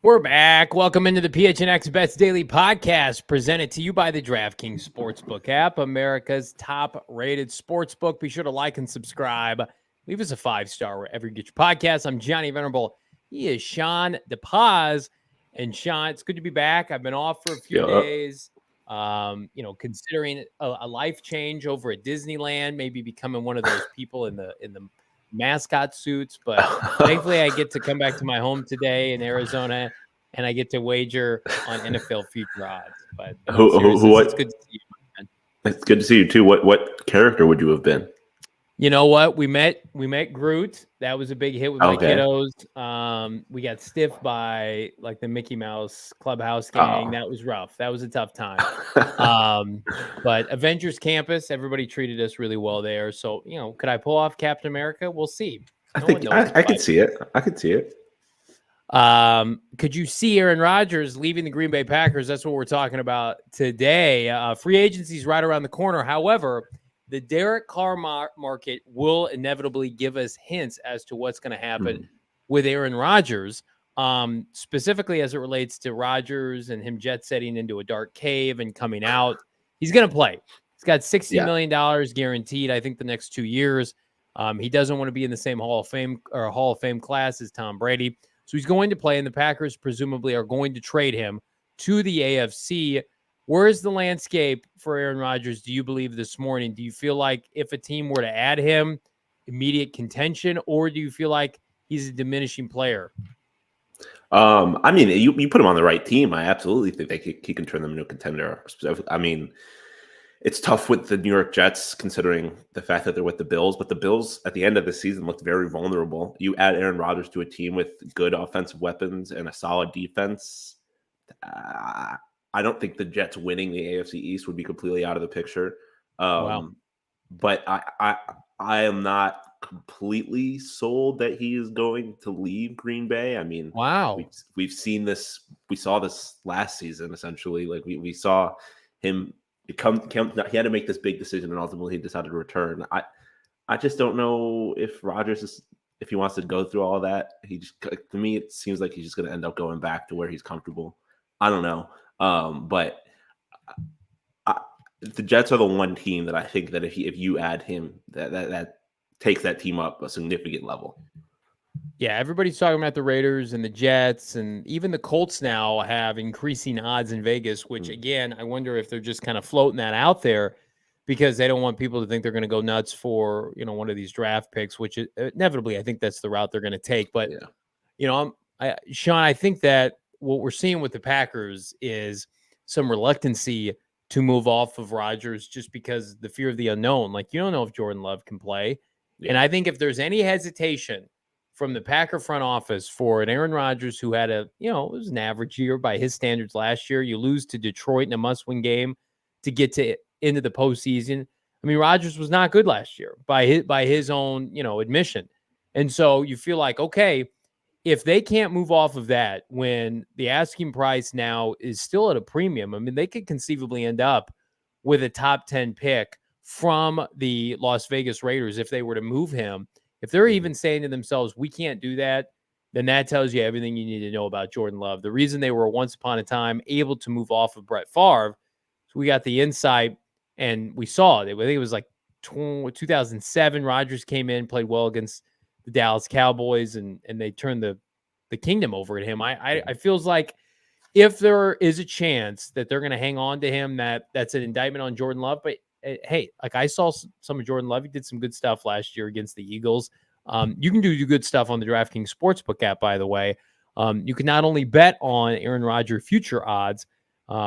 We're back. Welcome into the PHNX Bets Daily Podcast, presented to you by the DraftKings Sportsbook app, America's top-rated sportsbook. Be sure to like and subscribe. Leave us a 5-star wherever you get your podcast. I'm Johnny Venerable. He is Shawn DePaz. And Shawn, it's good to be back. I've been off for a few days. Considering a life change over at Disneyland, maybe becoming one of those people in the mascot suits, but thankfully I get to come back to my home today in Arizona, and I get to wager on NFL future odds. But it's good to see you, man. It's good to see you too. What character would you have been? You know what? We met Groot. That was a big hit with my kiddos. We got stiffed by like the Mickey Mouse Clubhouse gang. That was rough. That was a tough time. But Avengers Campus, everybody treated us really well there. So, could I pull off Captain America? We'll see. I think I could see it. I could see it. Could you see Aaron Rodgers leaving the Green Bay Packers? That's what we're talking about today. Free agency is right around the corner. However, the Derek Carr market will inevitably give us hints as to what's going to happen with Aaron Rodgers, specifically as it relates to Rodgers and him jet setting into a dark cave and coming out. He's going to play. He's got $60 million guaranteed, I think, the next 2 years. He doesn't want to be in the same Hall of Fame class as Tom Brady. So he's going to play, and the Packers presumably are going to trade him to the AFC. Where is the landscape for Aaron Rodgers, do you believe, this morning? Do you feel like if a team were to add him, immediate contention, or do you feel like he's a diminishing player? I mean, you put him on the right team. I absolutely think he can turn them into a contender. I mean, it's tough with the New York Jets considering the fact that they're with the Bills, but the Bills at the end of the season looked very vulnerable. You add Aaron Rodgers to a team with good offensive weapons and a solid defense. I don't think the Jets winning the AFC East would be completely out of the picture. Wow. But I am not completely sold that he is going to leave Green Bay. I mean, wow, we've seen this. We saw this last season, essentially. Like we saw him become. He had to make this big decision, and ultimately he decided to return. I just don't know if Rodgers if he wants to go through all that. To me, it seems like he's just going to end up going back to where he's comfortable. I don't know. But the Jets are the one team that I think that if you add him, that takes that team up a significant level. Yeah, everybody's talking about the Raiders and the Jets, and even the Colts now have increasing odds in Vegas, which, again, I wonder if they're just kind of floating that out there because they don't want people to think they're going to go nuts for, one of these draft picks, which inevitably I think that's the route they're going to take. But, Shawn, I think that what we're seeing with the Packers is some reluctancy to move off of Rodgers just because the fear of the unknown. Like, you don't know if Jordan Love can play. Yeah. And I think if there's any hesitation from the Packer front office for an Aaron Rodgers who had it was an average year by his standards last year, you lose to Detroit in a must-win game to get into the postseason. I mean, Rodgers was not good last year by his own, admission. And so you feel like, okay, if they can't move off of that when the asking price now is still at a premium, I mean, they could conceivably end up with a top 10 pick from the Las Vegas Raiders if they were to move him. If they're even saying to themselves, we can't do that, then that tells you everything you need to know about Jordan Love. The reason they were once upon a time able to move off of Brett Favre, so we got the insight and we saw it. I think it was like 2007. Rodgers came in, played well against the Dallas Cowboys, and they turned the kingdom over to him. I feels like if there is a chance that they're going to hang on to him, that's an indictment on Jordan Love. But hey, like I saw some of Jordan Love. He did some good stuff last year against the Eagles. You can do good stuff on the DraftKings Sportsbook app, by the way. You can not only bet on Aaron Rodgers future odds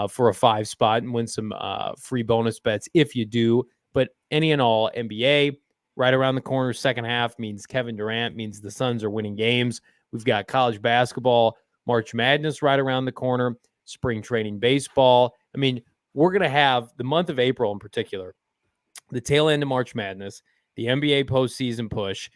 for a 5 spot and win some free bonus bets if you do, but any and all NBA right around the corner. Second half means Kevin Durant, means the Suns are winning games. We've got college basketball, March Madness right around the corner, spring training baseball. I mean, we're going to have the month of April in particular, the tail end of March Madness, the NBA postseason push,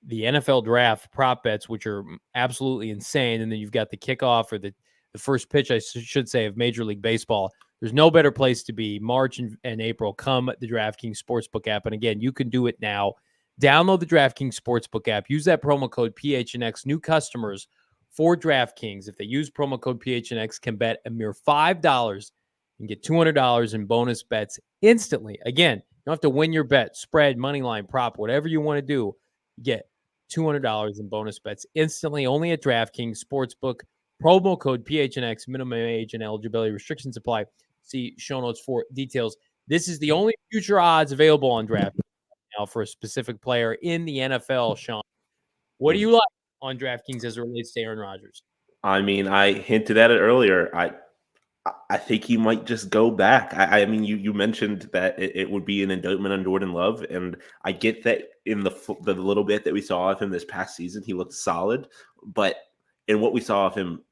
the NFL draft prop bets, which are absolutely insane. And then you've got the kickoff or the first pitch, I should say, of Major League Baseball. There's no better place to be. March and April, come the DraftKings Sportsbook app. And again, you can do it now. Download the DraftKings Sportsbook app. Use that promo code PHNX. New customers, for DraftKings, if they use promo code PHNX, can bet a mere $5 and get $200 in bonus bets instantly. Again, you don't have to win your bet, spread, money line, prop, whatever you want to do. Get $200 in bonus bets instantly only at DraftKings Sportsbook. Promo code PHNX, minimum age and eligibility restrictions apply. See show notes for details. This is the only future odds available on DraftKings now for a specific player in the NFL, Shawn. What do you like on DraftKings as it relates to Aaron Rodgers? I mean, I hinted at it earlier. I think he might just go back. I mean, you mentioned that it would be an indictment on Jordan Love, and I get that in the little bit that we saw of him this past season, he looked solid. But in what we saw of him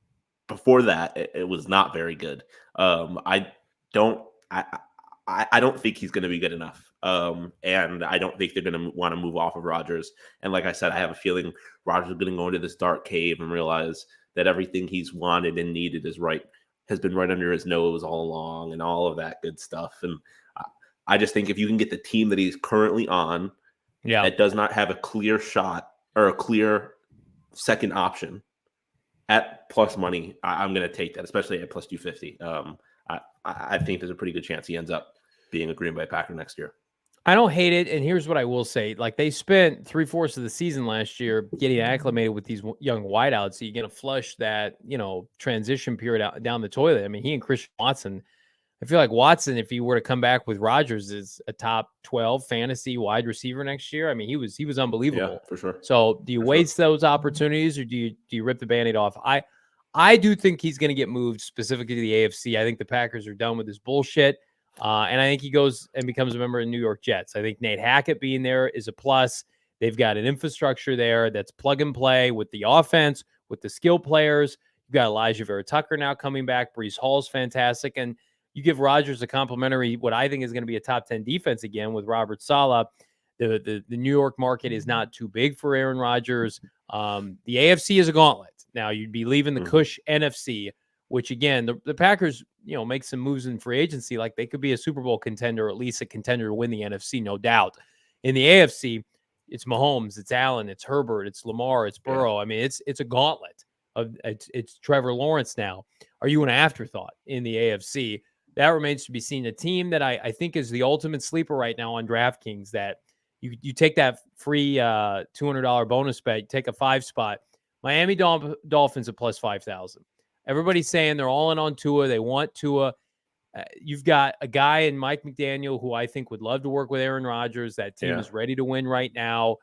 before that, it was not very good. I don't think he's going to be good enough. And I don't think they're going to want to move off of Rodgers. And like I said, I have a feeling Rodgers is going to go into this dark cave and realize that everything he's wanted and needed has been right under his nose all along and all of that good stuff. And I just think if you can get the team that he's currently on, that does not have a clear shot or a clear second option at plus money, I'm going to take that, especially at plus 250. I think there's a pretty good chance he ends up being a Green Bay Packer next year. I don't hate it. And here's what I will say. Like, they spent 3/4 of the season last year getting acclimated with these young wideouts. So you're going to flush that, transition period out down the toilet. I mean, he and Christian Watson, I feel like Watson, if he were to come back with Rodgers, is a top 12 fantasy wide receiver next year. I mean, he was unbelievable. Yeah, for sure. So do you waste those opportunities, or do you rip the Band-Aid off? I do think he's going to get moved specifically to the AFC. I think the Packers are done with this bullshit. And I think he goes and becomes a member of the New York Jets. I think Nate Hackett being there is a plus. They've got an infrastructure there that's plug and play with the offense, with the skill players. You've got Elijah Vera Tucker now coming back. Breece Hall's fantastic. And you give Rodgers a complimentary, what I think is going to be a top 10 defense again with Robert Saleh. The New York market is not too big for Aaron Rodgers. The AFC is a gauntlet. Now, you'd be leaving the Cush NFC, which, again, the Packers, make some moves in free agency. Like, they could be a Super Bowl contender, or at least a contender to win the NFC, no doubt. In the AFC, it's Mahomes, it's Allen, it's Herbert, it's Lamar, it's Burrow. I mean, it's a gauntlet. It's Trevor Lawrence now. Are you an afterthought in the AFC? That remains to be seen. A team that I think is the ultimate sleeper right now on DraftKings, that you take that free $200 bonus bet, you take a 5 spot. Miami Dolphins at plus 5,000. Everybody's saying they're all in on Tua. They want Tua. You've got a guy in Mike McDaniel who I think would love to work with Aaron Rodgers. That team is ready to win right now.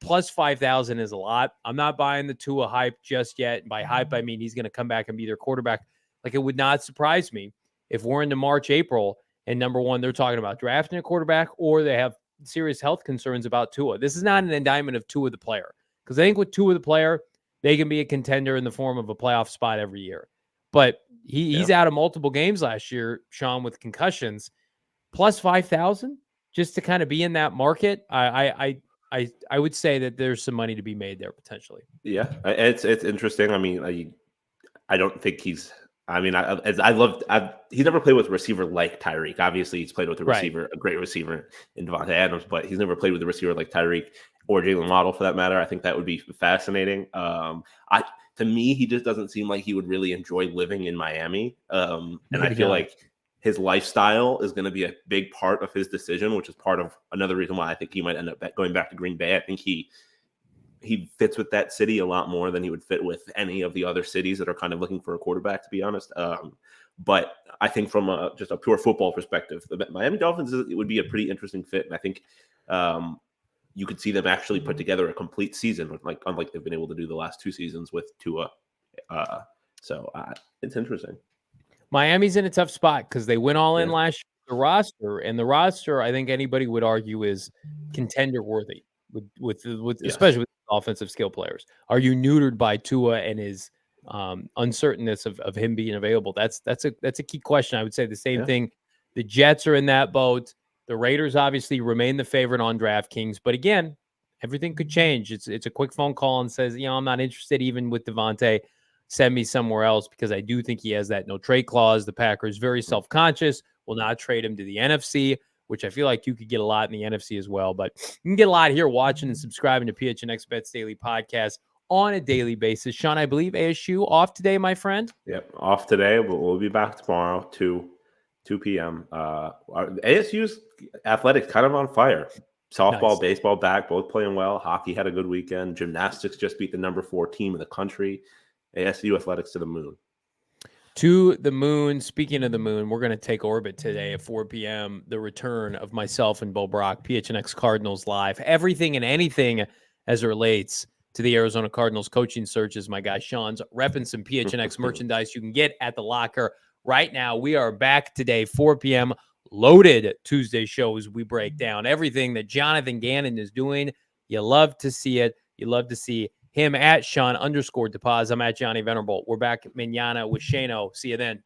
Plus 5,000 is a lot. I'm not buying the Tua hype just yet. And by hype, I mean he's going to come back and be their quarterback. Like, it would not surprise me if we're into March, April, and number one, they're talking about drafting a quarterback, or they have serious health concerns about Tua. This is not an indictment of Tua the player, because I think with Tua the player, they can be a contender in the form of a playoff spot every year. But he's out of multiple games last year, Shawn, with concussions. Plus 5,000 just to kind of be in that market. I would say that there's some money to be made there potentially. Yeah, it's interesting. I mean, I don't think he's. I mean, he's never played with a receiver like Tyreek. Obviously, he's played with a receiver, a great receiver in Devontae Adams, but he's never played with a receiver like Tyreek or Jalen Waddle for that matter. I think that would be fascinating. To me, he just doesn't seem like he would really enjoy living in Miami. And I feel like his lifestyle is going to be a big part of his decision, which is part of another reason why I think he might end up going back to Green Bay. I think he fits with that city a lot more than he would fit with any of the other cities that are kind of looking for a quarterback, to be honest. But I think from just a pure football perspective, the Miami Dolphins, it would be a pretty interesting fit. And I think you could see them actually put together a complete season, unlike they've been able to do the last 2 seasons with Tua. So it's interesting. Miami's in a tough spot because they went all in last year. The roster, I think anybody would argue, is contender worthy with especially with offensive skill players. Are you neutered by Tua and his uncertainness of him being available? That's a key question. I would say the same thing. The Jets are in that boat. The Raiders obviously remain the favorite on DraftKings, but again, everything could change. It's a quick phone call and says, I'm not interested even with Devontae. Send me somewhere else, because I do think he has that no trade clause. The Packers very self-conscious, will not trade him to the NFC, which I feel like you could get a lot in the NFC as well. But you can get a lot here watching and subscribing to PHNX Bets Daily Podcast on a daily basis. Shawn, I believe ASU off today, my friend. Yep, off today. We'll be back tomorrow, 2 p.m. ASU's athletics kind of on fire. Softball, Nice. baseball back, both playing well. Hockey had a good weekend. Gymnastics just beat the number 4 team in the country. ASU athletics to the moon. To the moon. Speaking of the moon, we're going to take orbit today at 4 p.m. The return of myself and Bo Brock, PHNX Cardinals Live. Everything and anything as it relates to the Arizona Cardinals coaching searches. My guy Shawn's repping some PHNX merchandise you can get at the locker right now. We are back today, 4 p.m. Loaded Tuesday shows. We break down everything that Jonathan Gannon is doing. You love to see it. You love to see him at Shawn_DePaz. I'm at Johnny Venerable. We're back manana with Shano. See you then.